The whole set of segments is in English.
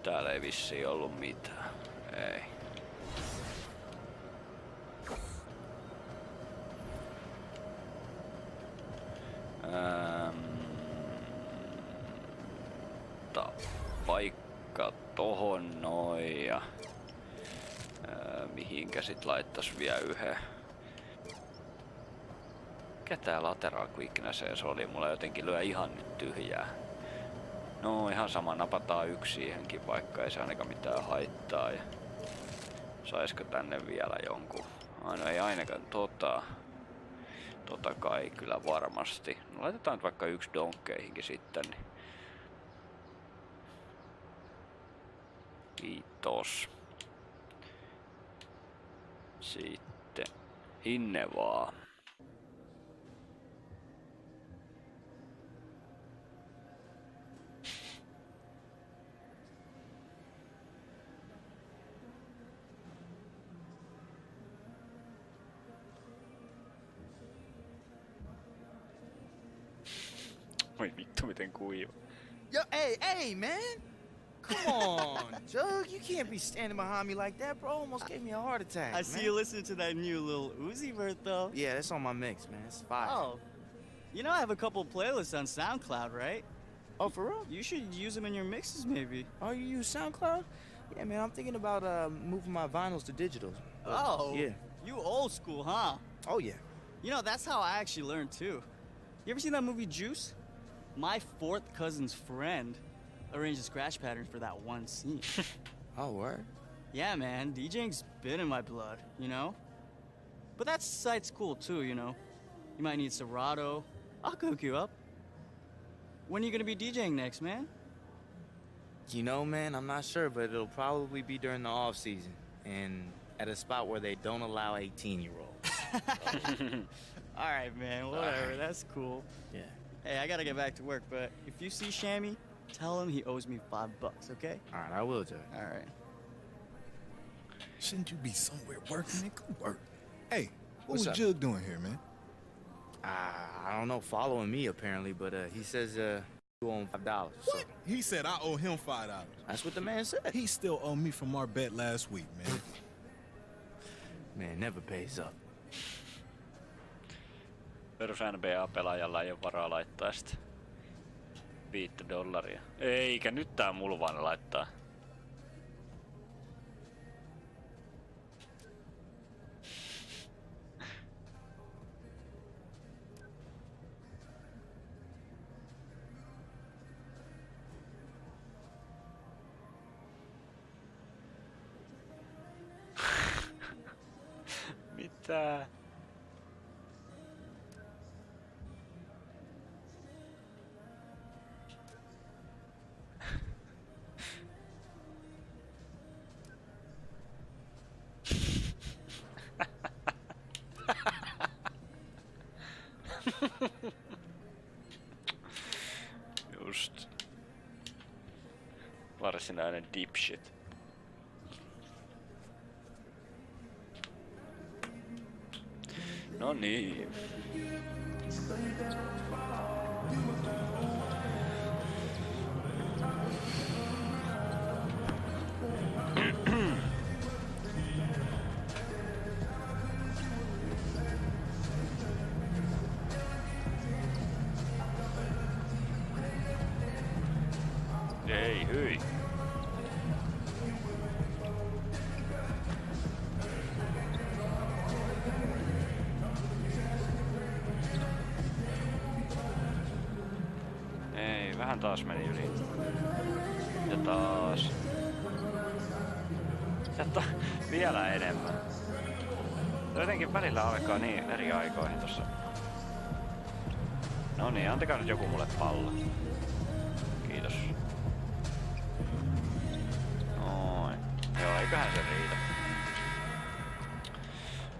Täällä ei vissiin ollut mitään. Ei. Paikka tohon noin ja mihinkä sit laittais vielä yhden. Mikä tää lateral quickness oli? Mulla jotenkin lyö ihan nyt tyhjää. No ihan sama, napataan yksi siihenkin, vaikka ei se ainakaan mitään haittaa. Ja saisko tänne vielä jonkun? No ei ainakaan tota kai kyllä varmasti. No laitetaan nyt vaikka yksi donkkeihinkin sitten. Niin. Kiitos. Sitten hinne vaan. Oi vittu miten kuiva. Yo, hey, man! Come on, Jug, you can't be standing behind me like that, bro. Almost gave me a heart attack. I see you listening to that new little Uzi Vert, though. Yeah, that's on my mix, man. It's fire. Oh, you know I have a couple playlists on SoundCloud, right? Oh, for real? You should use them in your mixes, maybe. Oh, you use SoundCloud? Yeah, man, I'm thinking about moving my vinyls to digital. Oh, yeah. You old school, huh? Oh, yeah. You know, that's how I actually learned, too. You ever seen that movie Juice? My fourth cousin's friend arranged the scratch patterns for that one scene. Oh, word? Yeah, man, DJing's been in my blood, you know? But that site's cool, too, you know? You might need Serato. I'll cook you up. When are you gonna be DJing next, man? You know, man, I'm not sure, but it'll probably be during the off season and at a spot where they don't allow 18-year-olds. All right, man, whatever, that's cool. Yeah. Hey, I gotta get back to work, but if you see Shammy, tell him he owes me $5, okay? All right, I will, Jug. All right. Shouldn't you be somewhere working, man? Go work. Hey, What's what was up? Jug doing here, man? I don't know, following me apparently, but he says you owe him $5. So What? He said I owe him $5. that's what the man said. He still owe me from our bet last week, man. Man, never pays up. Perus NBA-pelaajalla ei ole varaa laittaa sitä $5. Eikä nyt tää mulvainen laittaa. Mitä? Just. Varsinainen dipshit. No niin. Ei, hyi. Ei, vähän taas meni yli. Ja taas. Ja vielä enemmän. Jotenkin välillä alkaa niin eri aikoihin tossa. No niin, antakaa nyt joku mulle pallo. Kiitos. Noin. Joo, eiköhän se riitä.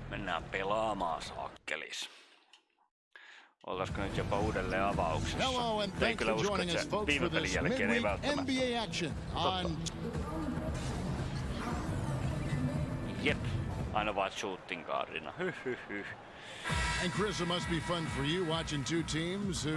Mennään pelaamaan sakkelis. Oltaisiko nyt jopa uudelleen avauksessa? Hello and thanks for joining us, folks, for this midweek NBA action on. Jep, aina vaan shooting guardina. Hyh. And Chris, it must be fun for you watching two teams who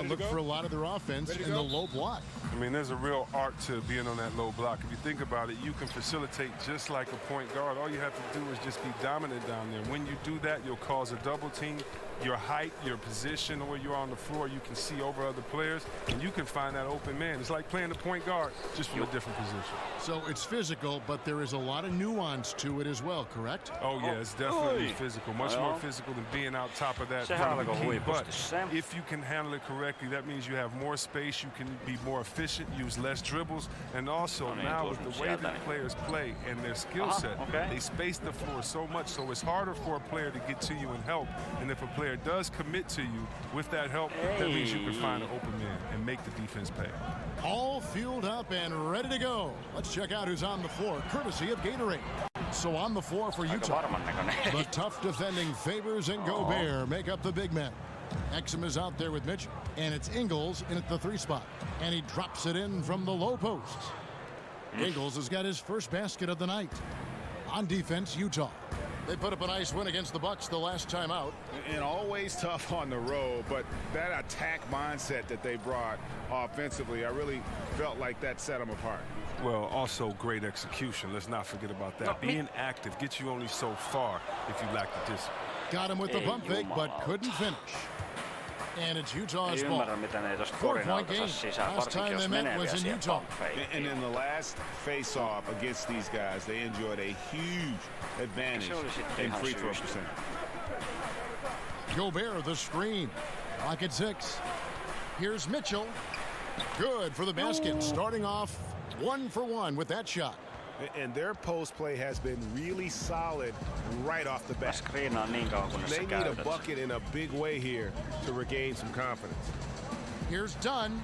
look for a lot of their offense in the low block. I mean, there's a real art to being on that low block. If you think about it, you can facilitate just like a point guard. All you have to do is just be dominant down there. When you do that, you'll cause a double team. Your height, your position, or where you're on the floor, you can see over other players, and you can find that open man. It's like playing the point guard, just from a different position. So it's physical, but there is a lot of nuance to it as well, correct? Oh, yeah, it's definitely physical. Much more physical than being out top of that front of the key. But if you can handle it correctly, that means you have more space, you can be more efficient, use less dribbles, and also now with the way that players play and their skill set, they space the floor so much, so it's harder for a player to get to you and help. And if a player does commit to you with that help, that means you can find an open man and make the defense pay. All fueled up and ready to go. Let's check out who's on the floor, courtesy of Gatorade. So on the floor for Utah, the tough defending Favors and Gobert make up the big men. Exum is out there with Mitchell, and it's Ingles in at the 3 spot. And he drops it in from the low post. Ingles has got his first basket of the night. On defense, Utah. They put up a nice win against the Bucks the last time out. And always tough on the road, but that attack mindset that they brought offensively, I really felt like that set them apart. Well, also great execution. Let's not forget about that. Being active gets you only so far if you lack the discipline. Got him with the pump fake, but couldn't finish. And it's Utah's ball. 4-point game. Last time they met was in Utah. And in the last face-off against these guys, they enjoyed a huge advantage in free throw percentage. Gobert, the screen. Lock at 6. Here's Mitchell. Good for the basket. Starting off 1 for 1 with that shot. And their post play has been really solid right off the bat. They need a bucket in a big way here to regain some confidence. Here's Dunn.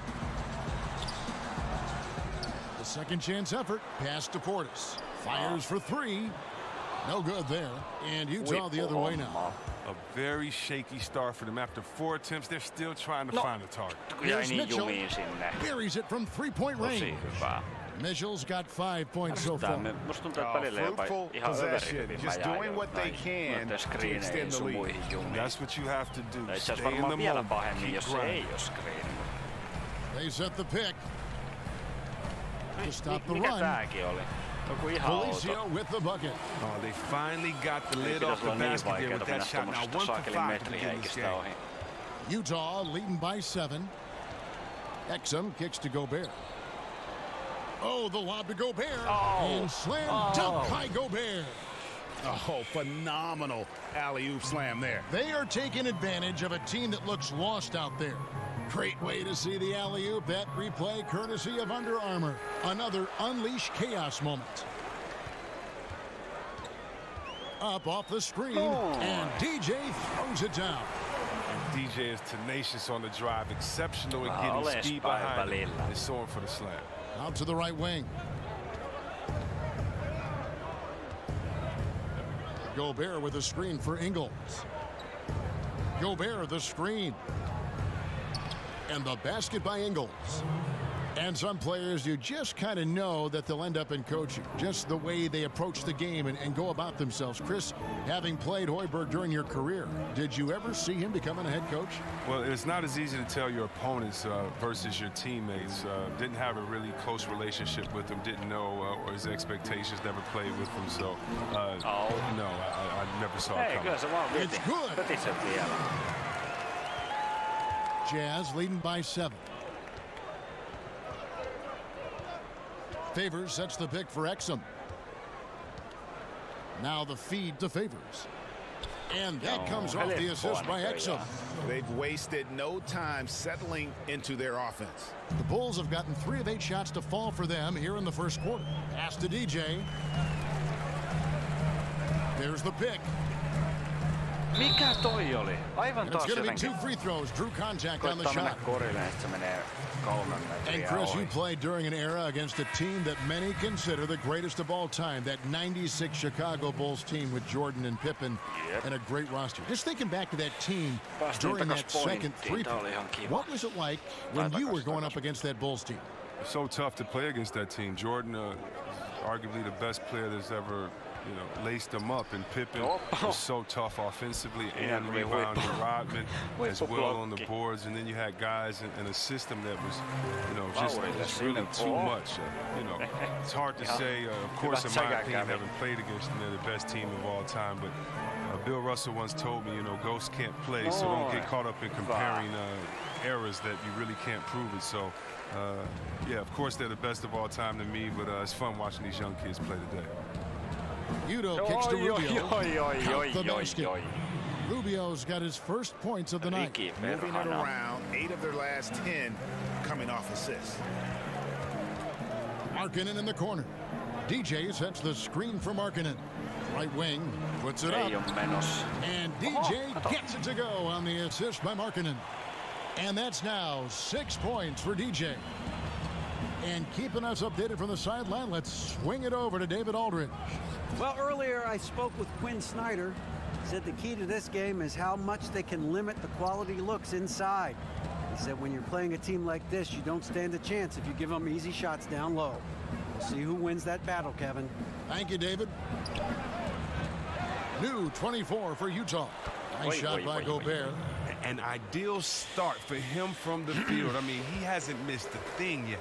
The second chance effort. Pass to Portis. Fires for 3. No good there. And Utah the other way now. A very shaky start for them. After 4 attempts, they're still trying to find a target. Here's Mitchell. Buries it from 3-point range. Mitchell's got 5 points so far. Fruitful possession. Just doing what they can to extend the lead. That's what you have to do. Stay in the moment. Keep grinding. They set the pick to stop the run. Felicio with the bucket. Oh, they finally got the lid off the basket there with that shot. Now 1 for 5 to begin this game. Utah leading by 7. Exum kicks to Gobert. Oh, the lob to Gobert. And slam dunk by Gobert. Oh, phenomenal alley-oop slam there. They are taking advantage of a team that looks lost out there. Great way to see the alley-oop. That replay courtesy of Under Armour. Another Unleash Chaos moment. Up off the screen, and DJ throws it down. And DJ is tenacious on the drive, exceptional at getting speed behind him. They're soaring for the slam. Out to the right wing. Gobert with a screen for Ingles. Gobert the screen. And the basket by Ingles. And some players, you just kind of know that they'll end up in coaching. Just the way they approach the game and go about themselves. Chris, having played Hoiberg during your career, did you ever see him becoming a head coach? Well, it's not as easy to tell your opponents versus your teneammates. Didn't have a really close relationship with them. Didn't know or his expectations, never played with them. So, no, I never saw it coming. It's good. Jazz leading by 7. Favors sets the pick for Exum. Now the feed to Favors. And that comes off the assist by Exum. They've wasted no time settling into their offense. The Bulls have gotten 3 of 8 shots to fall for them here in the first quarter. Pass to DJ. There's the pick. Mikä toi oli? Aivan It's taas going to be jotenkin. 2 free throws. Drew contact on the Koittaa mennä shot. korille, että se menee 3 And metriä Chris, you ohi. played during an era against a team that many consider the greatest of all time. That 96 Chicago Bulls team with Jordan and Pippen and a great roster. Just thinking back to that team during that second three-peat. What was it like when you were going up against that Bulls team? It's so tough to play against that team. Jordan, arguably the best player that's ever laced them up, and Pippen was so tough offensively and rebounding. Rodman as well on the boards, and then you had guys in a system that was, just really too much. It's hard to say. Of course, in my opinion, having played against them, they're the best team of all time. But Bill Russell once told me, ghosts can't play, so don't get caught up in comparing errors that you really can't prove it. So, yeah, of course they're the best of all time to me, but it's fun watching these young kids play today. Udo kicks to Rubio. Count the basket. Rubio's got his first points of the night. Moving it around, 8 of their last 10 coming off assists. Markkanen in the corner. DJ sets the screen for Markkanen. Right wing, puts it up. And DJ gets it to go on the assist by Markkanen. And that's now 6 points for DJ. And keeping us updated from the sideline, let's swing it over to David Aldridge. Well, earlier I spoke with Quinn Snyder. He said the key to this game is how much they can limit the quality looks inside. He said when you're playing a team like this, you don't stand a chance if you give them easy shots down low. We'll see who wins that battle, Kevin. Thank you, David. New 24 for Utah. Nice shot by Gobert. An ideal start for him from the field. I mean, he hasn't missed a thing yet.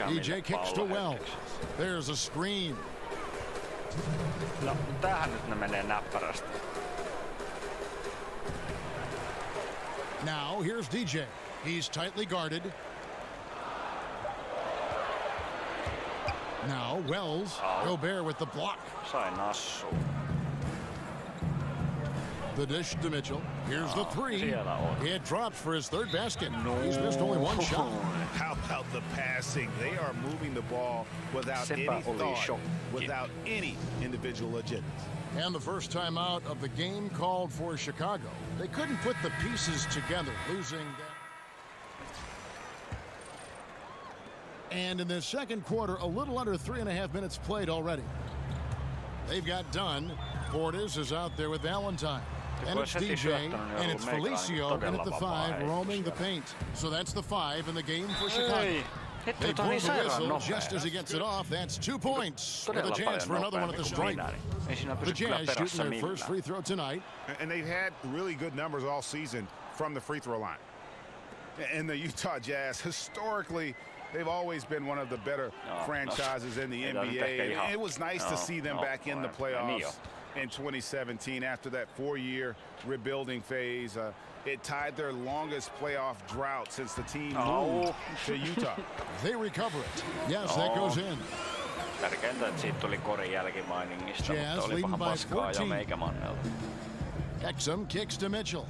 DJ kicks to Wells. There's a screen. No, tähän nyt ne menee näppärästi. Now here's DJ. He's tightly guarded. Now Wells. Gobert with the block. Sai nassu. The dish to Mitchell. Here's the three. It drops for his third basket. He's missed only one shot. How about the passing? They are moving the ball without any thought, without any individual agenda. And the first time out of the game called for Chicago. They couldn't put the pieces together, losing that. And in the second quarter, a little under 3.5 minutes played already. They've got done. Portis is out there with Valentine. And it's DJ, and it's Felicio, and at the 5, roaming the paint. So that's the 5 in the game for Chicago. They blow the whistle just as he gets it off. That's 2 points with a chance for another one at the stripe. The Jazz shooting their first free throw tonight. And they've had really good numbers all season from the free throw line. And the Utah Jazz, historically, they've always been one of the better franchises in the NBA. And it was nice to see them back in the playoffs in 2017 after that 4-year rebuilding phase. It tied their longest playoff drought since the team moved to Utah. They recover it. Yes, that goes in. Tärkeintä, että siitä tuli korin jälkimainingista, Jazz mutta olipahan paskaa jo 14. meikä Mannelta. Exum kicks to Mitchell.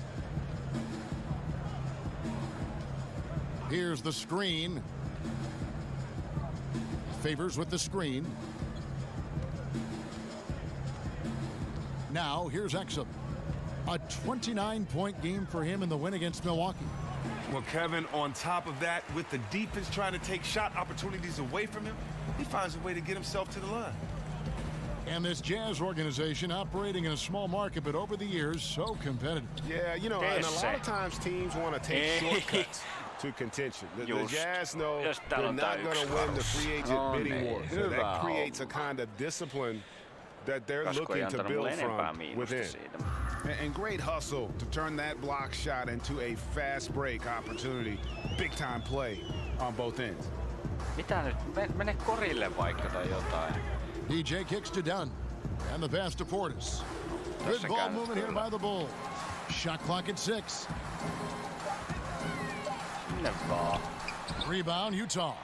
Here's the screen. Favors with the screen. Now, here's Exum. A 29-point game for him in the win against Milwaukee. Well, Kevin, on top of that, with the defense trying to take shot opportunities away from him, he finds a way to get himself to the line. And this Jazz organization operating in a small market, but over the years, so competitive. Yeah, and a lot of times teams want to take shortcuts to contention. The Jazz know they're not going to win the free agent bidding war. So that creates a kind of discipline that they're looking to build from within. And great hustle to turn that block shot into a fast break opportunity. Big time play on both ends. Mitä nyt? Mene korille vaikka tai jotain. DJ kicks to Dunn. And the pass to Portis. Good ball movement here by the Bulls. Shot clock at 6. Never. Rebound, Utah.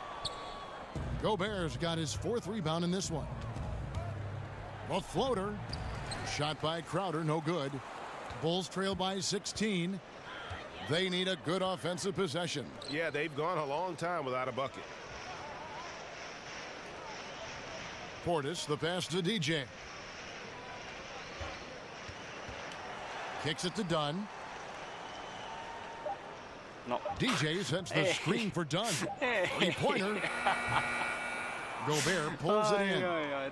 Gobert's got his 4th rebound in this one. A floater. Shot by Crowder, no good. Bulls trail by 16. They need a good offensive possession. Yeah, they've gone a long time without a bucket. Portis, the pass to DJ. Kicks it to Dunn. No. DJ sets the screen for Dunn. Three-pointer. Gobert pulls it in.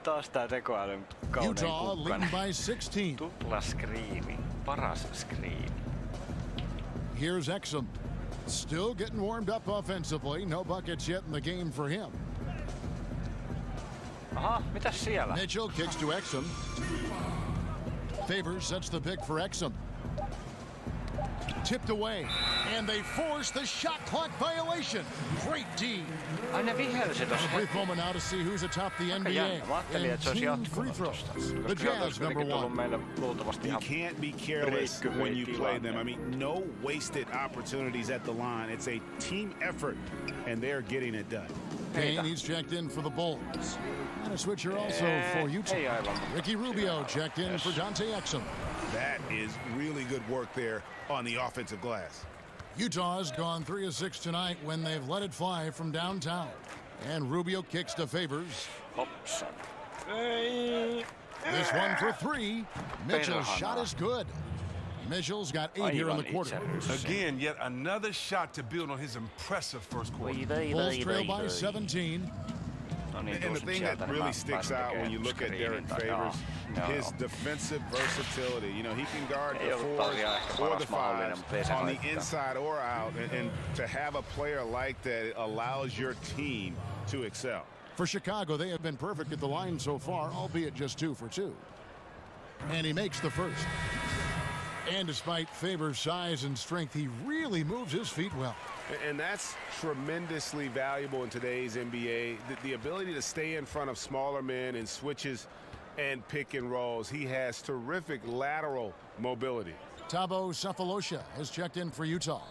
Taas tää tekoäly kauneen Utah leading by 16. Tupla screeni. Paras screen. Here's Exum. Still getting warmed up offensively. No buckets yet in the game for him. Aha, mitäs siellä? Mitchell kicks to Exum. Favors sets the pick for Exum. Tipped away, and they force the shot clock violation. Great D. Ai ne vihelsi tossa. Brief moment now to see who's atop the NBA. And team free throws. The Jazz number one. You can't be careless when you play them. I mean, no wasted opportunities at the line. It's a team effort, and they're getting it done. Payne, he's checked in for the Bulls. And a switcher also for Utah. Ricky Rubio checked in for Dante Exum. That is really good work there on the offensive glass. Utah's gone 3 of 6 tonight when they've let it fly from downtown. And Rubio kicks to Favors. This one for 3. Mitchell's shot is good. Mitchell's got 8 here in the quarter. Again, yet another shot to build on his impressive first quarter. Bulls trail by 17. And the thing that really sticks out when you look at Derek Favors, his defensive versatility. You know, he can guard the 4s or the 5s on the inside or out. And to have a player like that allows your team to excel. For Chicago, they have been perfect at the line so far, albeit just 2 for 2. And he makes the first. And despite Favors' size and strength, he really moves his feet well. And that's tremendously valuable in today's NBA. The ability to stay in front of smaller men in switches and pick and rolls. He has terrific lateral mobility. Thabo Sefolosha has checked in for Utah.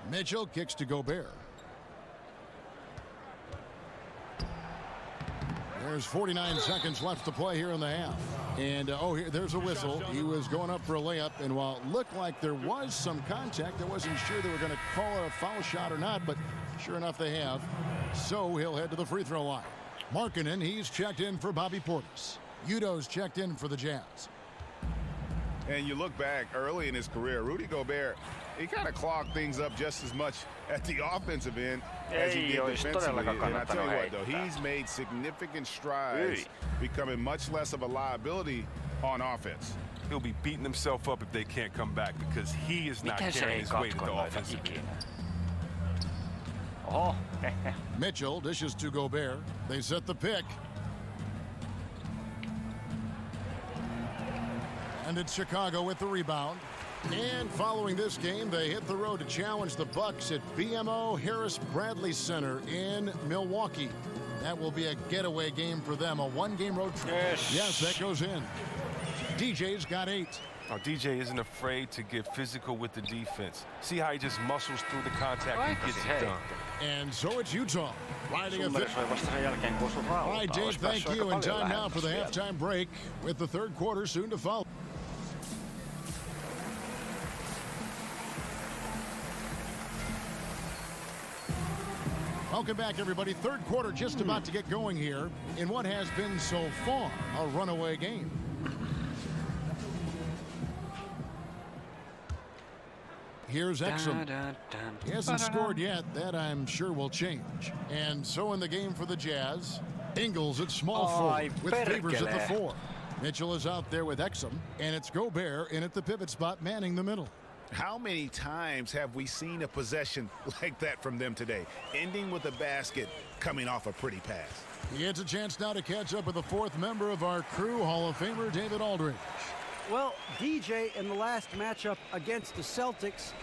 Mitchell kicks to Gobert. There's 49 seconds left to play here in the half. And, here, there's a whistle. He was going up for a layup, and while it looked like there was some contact, I wasn't sure they were going to call it a foul shot or not, but sure enough they have. So he'll head to the free throw line. Markkanen, he's checked in for Bobby Portis. Udo's checked in for the Jazz. And you look back early in his career, Rudy Gobert, he kind of clogged things up just as much at the offensive end as he did defensively. And I tell you what, though, he's made significant strides, becoming much less of a liability on offense. He'll be beating himself up if they can't come back because he is not carrying his weight at the offensive end. Mitchell dishes to Gobert. They set the pick. And it's Chicago with the rebound. And following this game, they hit the road to challenge the Bucks at BMO Harris Bradley Center in Milwaukee. That will be a getaway game for them, a 1-game road trip. Yes, that goes in. DJ's got 8. Now, DJ isn't afraid to get physical with the defense. See how he just muscles through the contact and gets it done. And so it's Utah. Riding a fit. All right, Dave, thank you. And time now for the halftime break with the third quarter soon to follow. Welcome back, everybody. Third quarter just about to get going here in what has been so far a runaway game. Here's Exum. He hasn't scored yet. That, I'm sure, will change. And so in the game for the Jazz, Ingles at small forward with Favors at the 4. Mitchell is out there with Exum, and it's Gobert in at the pivot spot, manning the middle. How many times have we seen a possession like that from them today, ending with a basket coming off a pretty pass? He gets a chance now to catch up with the 4th member of our crew, Hall of Famer David Aldridge. Well, DJ in the last matchup against the Celtics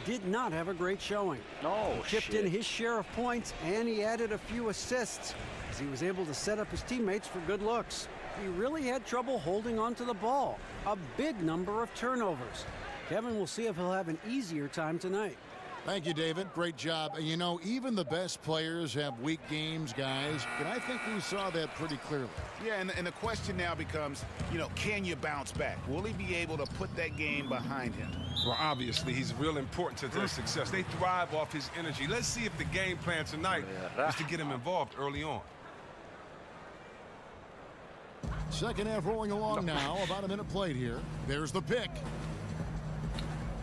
did not have a great showing. He chipped in his share of points, and he added a few assists as he was able to set up his teammates for good looks. He really had trouble holding on to the ball. A big number of turnovers. Kevin will see if he'll have an easier time tonight. Thank you, David. Great job. You know, even the best players have weak games, guys. And I think we saw that pretty clearly. Yeah, and the question now becomes, you know, can you bounce back? Will he be able to put that game behind him? Well, obviously, he's real important to their success. They thrive off his energy. Let's see if the game plan tonight is to get him involved early on. Second half rolling along now. About a minute played here. There's the pick.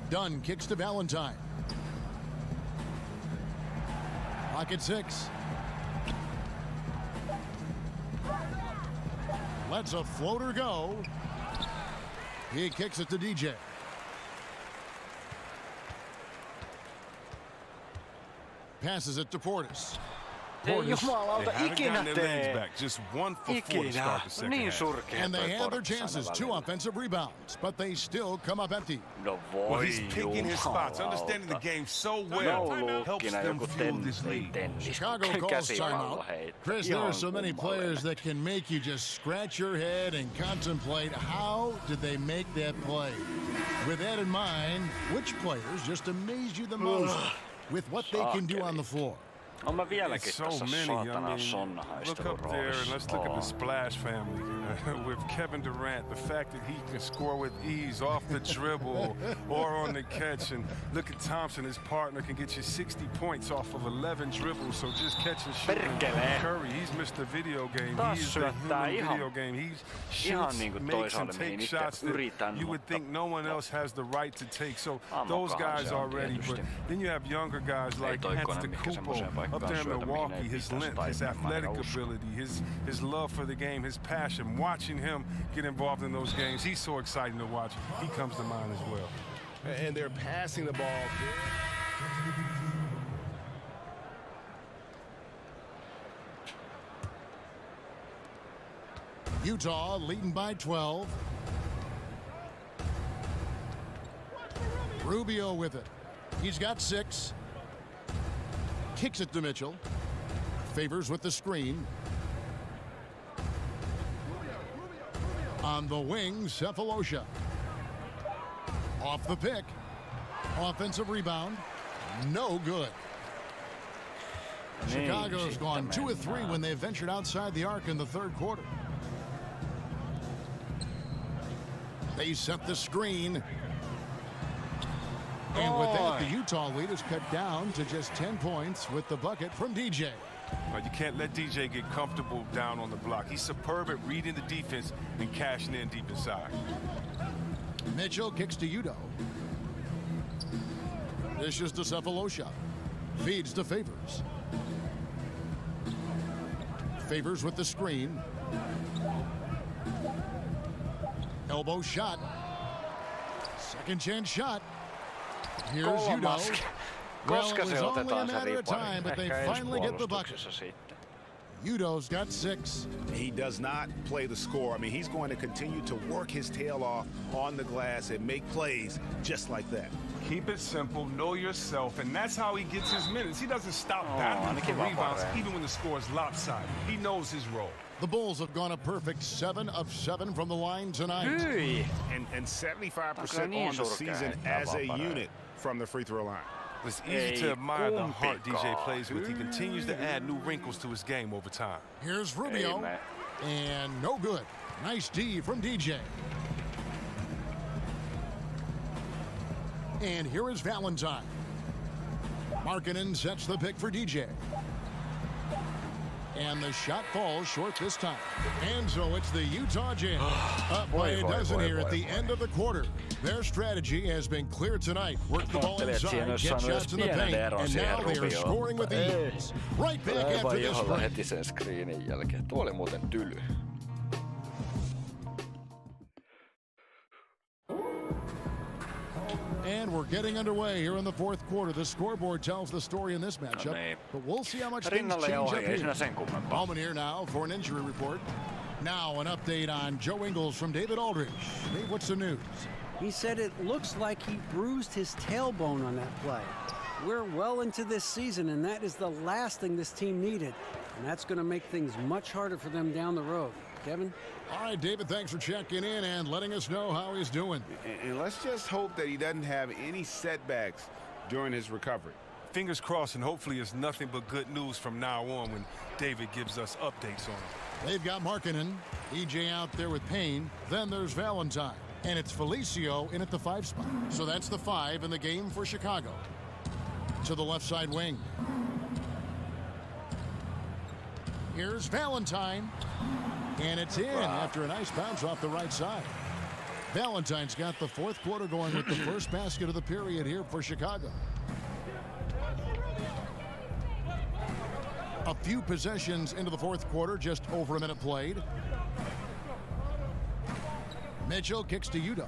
Dunn kicks to Valentine. Pocket 6. Lets a floater go. He kicks it to DJ. Passes it to Portis. Portis. Jumalauta, They haven't ikinä gotten their legs tee. back. Just 1 for 4 to Ikinä. start the second Niin half. surkea And toi they had their Portis chances, aina 2 välillä. offensive rebounds, but they still come up empty. No Well, voi he's picking his spots, understanding the game so well. Helps Nouluukkina them joku fuel this lead. tennis. Chicago calls Käsipallo timeout. heittää. Chris, there Ihan are so many kummallinen. players that can make you just scratch your head and contemplate how did they make that play. With that in mind, which players just amaze you the most with what they can do on the floor? On mä vieläkin So tässä many. I saatana mean, look sonnahaistelun up there and let's look at the splash family with Kevin Durant. The fact that he can score with ease off the dribble or on the catch, and look at Thompson, his partner, can get you 60 points off of 11 dribbles. So just catch and shoot. Perkele. Curry, he's missed the video game. Taas He is the syöttää human ihan- video game. He ihan shoots, niinku makes toisaalle, and mihin takes itse shots that yritän, you would mutta- think no one else has the right to take. So those Ammokahan guys se on are ready. But tietysti. then you have younger guys Ei like toi kone Anthony mikä Kupo semmoseen paikkaan up there in syötä, mihin ei Milwaukee. His pitäisi length, his taipua, mä en athletic usko. ability, his love for the game, his passion. Watching him get involved in those games, he's so exciting to watch. He comes to mind as well. And they're passing the ball. Utah leading by 12. Rubio with it. He's got 6. Kicks it to Mitchell. Favors with the screen. On the wing, Cephalosha. Off the pick. Offensive rebound. No good. Chicago's gone 2 of 3 when they ventured outside the arc in the third quarter. They set the screen. And with that, the Utah lead is cut down to just 10 points with the bucket from DJ. You can't let DJ get comfortable down on the block. He's superb at reading the defense and cashing in deep inside. Mitchell kicks to Udo. Dishes to Cephalosha. Feeds to Favors. Favors with the screen. Elbow shot. Second chance shot. Here's Udo. Well, it was only a matter of time, but they finally get the bucket. Udo's got 6. He does not play the score. I mean, he's going to continue to work his tail off on the glass and make plays just like that. Keep it simple, know yourself, and that's how he gets his minutes. He doesn't stop battling for rebounds even when the score is lopsided. He knows his role. The Bulls have gone a perfect 7 of 7 from the line tonight. And 75% on the season as a unit from the free throw line. It's easy to admire the heart DJ plays with. He continues to add new wrinkles to his game over time. Here's Rubio. And no good. Nice D from DJ. And here is Valentine. Markkanen sets the pick for DJ. And the shot falls short this time. And so it's the Utah Jazz up by a dozen here at the end of the quarter. Their strategy has been clear tonight. Work the ball inside, get shots in the paint, and now they are scoring with ease. Right back after this break. heti sen screenin jälkeen. Tuo oli muuten tyly. And we're getting underway here in the fourth quarter. The scoreboard tells the story in this matchup, but we'll see how much things change up here. Ballman here now for an injury report. Now an update on Joe Ingles from David Aldridge. Dave, what's the news? He said it looks like he bruised his tailbone on that play. We're well into this season, and that is the last thing this team needed. And that's going to make things much harder for them down the road. Kevin? All right, David, thanks for checking in and letting us know how he's doing. And let's just hope that he doesn't have any setbacks during his recovery. Fingers crossed, and hopefully it's nothing but good news from now on when David gives us updates on him. They've got Markkanen, EJ out there with Payne. Then there's Valentine. And it's Felicio in at the 5 spot. So that's the 5 in the game for Chicago. To the left side wing. Here's Valentine. And it's in after a nice bounce off the right side. Valentine's got the fourth quarter going with the first basket of the period here for Chicago. A few possessions into the fourth quarter, just over a minute played. Mitchell kicks to Udo.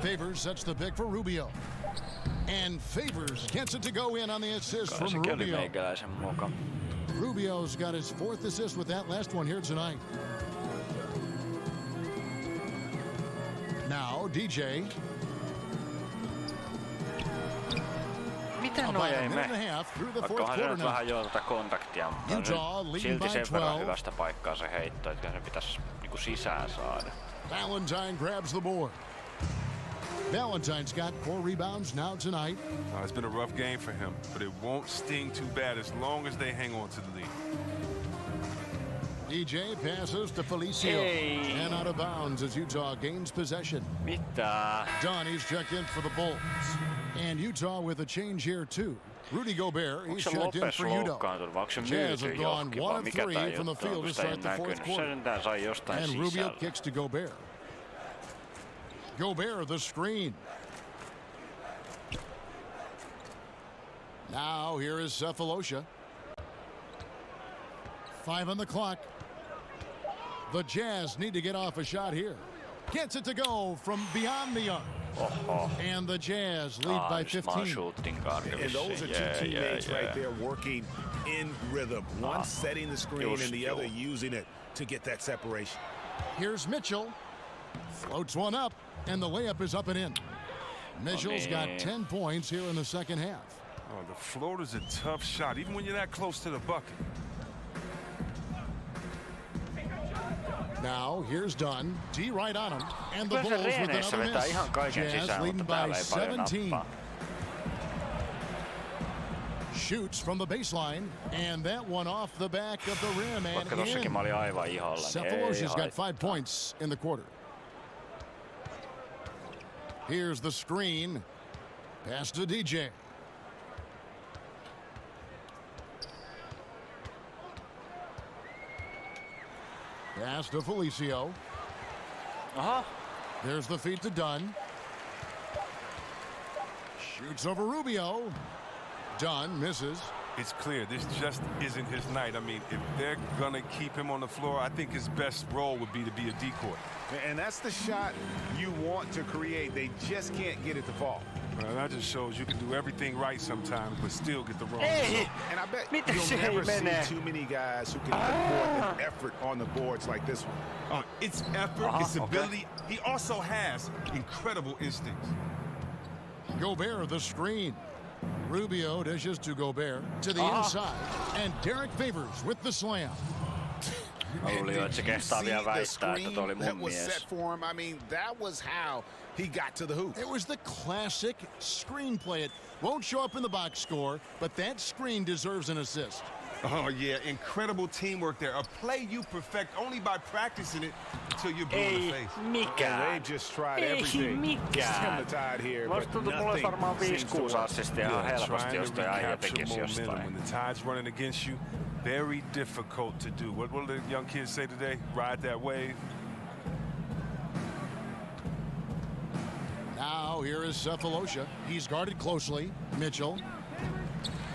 Favors sets the pick for Rubio. And Favors gets it to go in on the assist from Sekin oli Rubio. meikäläisen moka. Rubio's got his 4th assist with that last one here tonight. Now DJ. Miten noi ei mene? Vaikka se nyt vähän joo tätä kontaktia, mutta silti sen verran hyvästä paikkaa se heitto, että se pitäisi niinku sisään saada. Valentine grabs the board. Valentine's got 4 rebounds now tonight. It's been a rough game for him, but it won't sting too bad as long as they hang on to the lead. DJ passes to Felicio. And out of bounds as Utah gains possession. Mitä? Donnie's checked in for the Bulls. And Utah with a change here too. Rudy Gobert, he's checked in for Utah. Jazz have gone 1 of 3 from the field to start the 4th quarter. And Rubio kicks to Gobert. Gobert, the screen. Now here is Cephalosha. 5 on the clock. The Jazz need to get off a shot here. Gets it to go from beyond the arc. And the Jazz lead by 15. And those are 2 teammates right there working in rhythm. One setting the screen and the other using it to get that separation. Here's Mitchell. Floats one up, and the layup is up and in. Mitchell's got 10 points here in the second half. Oh, the floater's a tough shot, even when you're that close to the bucket. Now, here's Dunn. D right on him. And the Bulls with another miss. Jazz leading by 17. Shoots from the baseline. And that one off the back of the rim and in. Cephalosha's got 5 points in the quarter. Here's the screen. Pass to DJ. Pass to Felicio. There's the feed to Dunn. Shoots over Rubio. Dunn misses. It's clear this just isn't his night. I mean, if they're going to keep him on the floor, I think his best role would be to be a decoy. And that's the shot you want to create. They just can't get it to fall. Well, that just shows you can do everything right sometimes, but still get the wrong result. And I bet you'll never see too many guys who can put forth an effort on the boards like this one. It's effort, it's ability. He also has incredible instincts. Gobert, the screen. Rubio dishes to Gobert to the inside. And Derek Favors with the slam. Set for him. I mean, that was how he got to the hoop. It was the classic screen play. It won't show up in the box score, but that screen deserves an assist. Oh, yeah, incredible teamwork there. A play you perfect only by practicing it until you're blue in the face. Mikä? They just tried everything to stem the tide here, but nothing varmaan 5-6 assistia ihan helposti, jos toi äijä tekisi jostain. When the tide's running against you, very difficult to do. What will the young kids say today? Ride that wave. Now here is Cephalosha. He's guarded closely. Mitchell.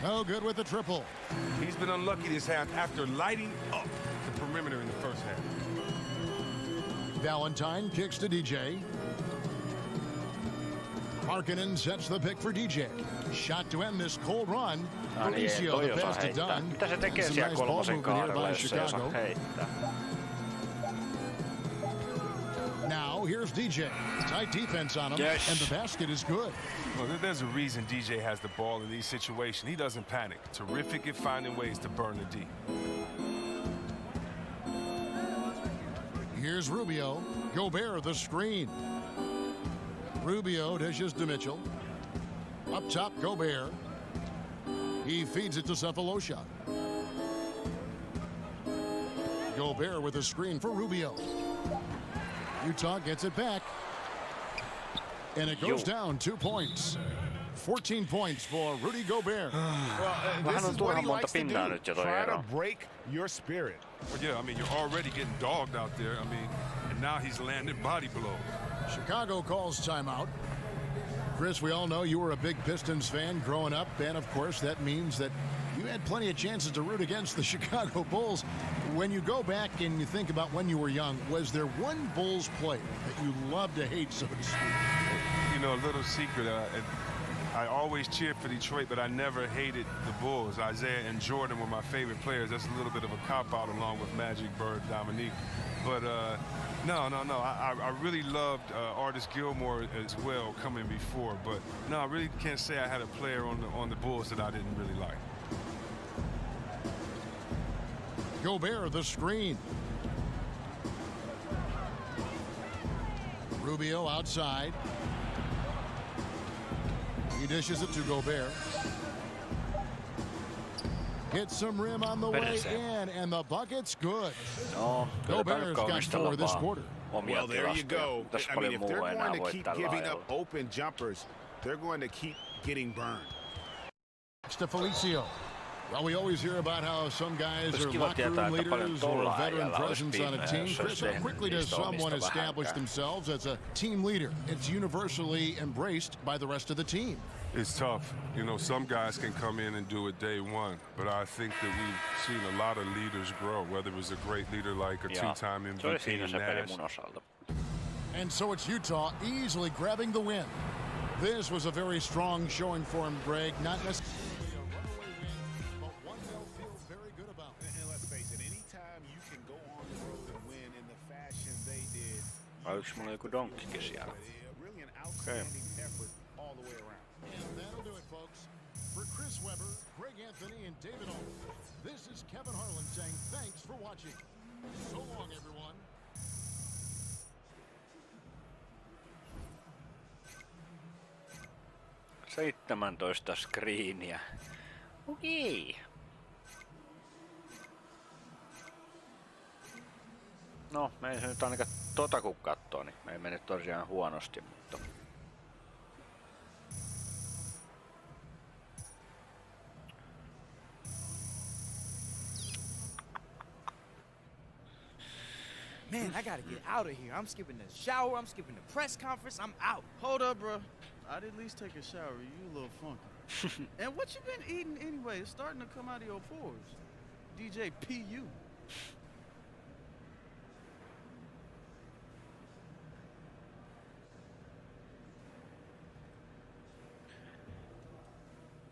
No good with the triple. He's been unlucky this half after lighting up the perimeter in the first half. Valentine kicks to DJ. Markkanen sets the pick for DJ. Shot to end this cold run. Felicio the pass to Dunn. Mitä se tekee siellä kolmosen kaarella, jos se ei osaa heittää? Now here's DJ. Tight defense on him, and the basket is good. Well, there's a reason DJ has the ball in these situations. He doesn't panic. Terrific at finding ways to burn the D. Here's Rubio. Gobert the screen. Rubio dishes to Mitchell. Up top, Gobert. He feeds it to Cephalosha. Gobert with a screen for Rubio. Utah gets it back. And it goes down 2 points. 14 points for Rudy Gobert. This is what he likes to do. Try to break your spirit. Well, yeah, I mean, you're already getting dogged out there. I mean, and now he's landing body blows. Chicago calls timeout. Chris, we all know you were a big Pistons fan growing up, and of course that means that you had plenty of chances to root against the Chicago Bulls. When you go back and you think about when you were young, was there one Bulls player that you loved to hate, so to speak? You know, a little secret, I always cheered for Detroit, but I never hated the Bulls. Isaiah and Jordan were my favorite players. That's a little bit of a cop-out along with Magic, Bird, Dominique. But no. I really loved Artis Gilmore as well coming before. But no, I really can't say I had a player on the Bulls that I didn't really like. Gobert, the screen. Rubio outside. He dishes it to Gobert. Hits some rim on the way in, and the bucket's good. No, Gobert's got 4 this quarter. Well, there you go. I mean, if they're going to keep giving up open jumpers, they're going to keep getting burned. Next to Felicio. Well, we always hear about how some guys are locker room leaders or a veteran presence on a team. Chris, how quickly does someone establish themselves as a team leader? It's universally embraced by the rest of the team. It's tough. You know, some guys can come in and do it day one, but I think that we've seen a lot of leaders grow, whether it was a great leader like a two-time MVP Nash. And so it's Utah easily grabbing the win. This was a very strong showing for him, Greg. Not necessarily a runaway win, but one they'll feel very good about. And let's face it, anytime you can go on the road and win in the fashion they did, Yksi mulla joku donkkikin siellä. really an outstanding effort all the way around. And that'll do it, folks. For Chris Webber, Greg Anthony, and David Owen, this is Kevin Harlan saying thanks for watching. So long, everyone. Seitsemäntoista screeniä. Okei. No, me ei se nyt ainakaan tota kun kattoo, niin me ei mene tosiaan huonosti, mutta... Man, I gotta get out of here. I'm skipping the shower, I'm skipping the press conference, I'm out. Hold up, bro. I'd at least take a shower. You a little funky. And what you been eating anyway? It's starting to come out of your pores. DJ PU.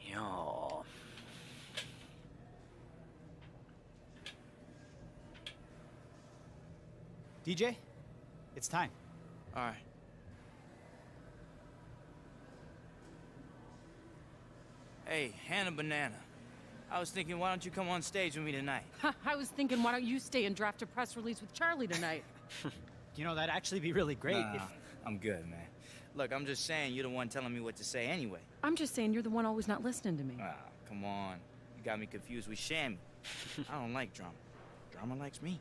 Joo. DJ, it's time. All right. Hey, Hannah Banana. I was thinking, why don't you come on stage with me tonight? I was thinking, why don't you stay and draft a press release with Charlie tonight? You know, that'd actually be really great. Nah, I'm good, man. Look, I'm just saying you're the one telling me what to say anyway. I'm just saying you're the one always not listening to me. Ah, come on. You got me confused with Shammy. I don't like drama. Drama likes me.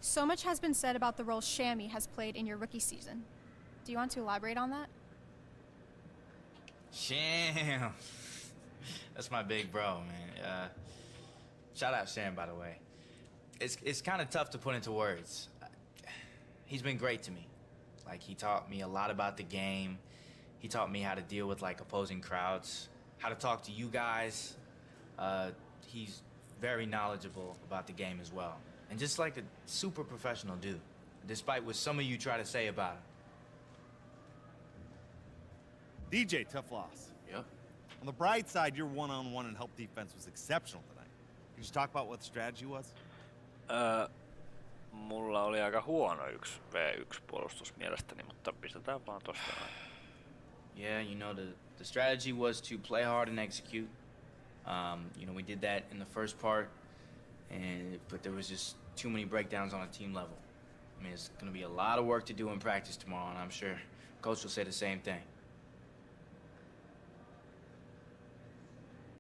So much has been said about the role Shammy has played in your rookie season. Do you want to elaborate on that? Sham. That's my big bro, man. Shout out Sham, by the way. It's kind of tough to put into words. He's been great to me. Like, he taught me a lot about the game. He taught me how to deal with, like, opposing crowds, how to talk to you guys. He's very knowledgeable about the game as well. And just like a super professional dude, despite what some of you try to say about him. DJ, tough loss. Yep. On the bright side, your one-on-one and help defense was exceptional tonight. Could you talk about what the strategy was? Mulla oli aika huono 1v1 puolustus mielestäni, mutta pistetään vaan tosta. Yeah, you know, the strategy was to play hard and execute. You know, we did that in the first part, but there was just too many breakdowns on a team level. I mean, it's going to be a lot of work to do in practice tomorrow, and I'm sure Coach will say the same thing.